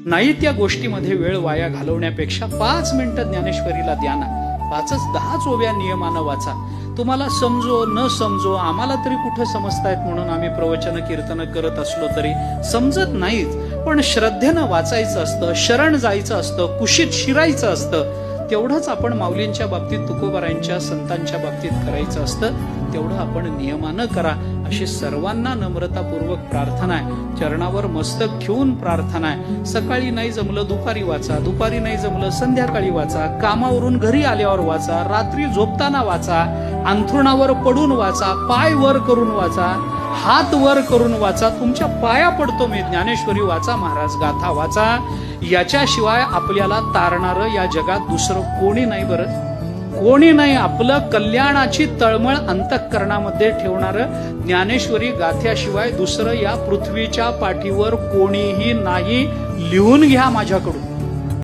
नाही त्या गोष्टीमध्ये वेळ वाया घालवण्यापेक्षा 5 मिनिटं ज्ञानेश्वरीला द्या ना. 5-10 ओव्या नियमानं वाचा. तुम्हाला समजो न समजो, आम्हाला तरी कुठं समजतायत म्हणून आम्ही प्रवचन कीर्तन करत असलो तरी समजत नाहीच, पण श्रद्धेनं वाचायचं असतं, शरण जायचं असतं, कुशीत शिरायचं असतं. तेवढंच आपण माऊलींच्या बाबतीत, तुकोबारायांच्या संतांच्या बाबतीत करायचं असतं. तेवढं आपण नियमानं करा अशी सर्वांना नम्रतापूर्वक प्रार्थना आहे. चरणावर मस्तक घेऊन प्रार्थना आहे. सकाळी नाही जमलं दुपारी वाचा, दुपारी नाही जमलं संध्याकाळी वाचा, कामावरून घरी आल्यावर वाचा, रात्री झोपताना वाचा, अंथरुणावर पडून वाचा, पाय वर करून वाचा, हात वर करून वाचा. तुमच्या पाया पडतो मी, ज्ञानेश्वरी वाचा, महाराज गाथा वाचा. याच्याशिवाय आपल्याला तारणारं या जगात दुसरं कोणी नाही. बरं कोणी नाही. आपलं कल्याणाची तळमळ अंतःकरणामध्ये ठेवणारं ज्ञानेश्वरी गाथ्याशिवाय दुसरं या पृथ्वीच्या पाठीवर कोणीही नाही. लिहून घ्या माझ्याकडून.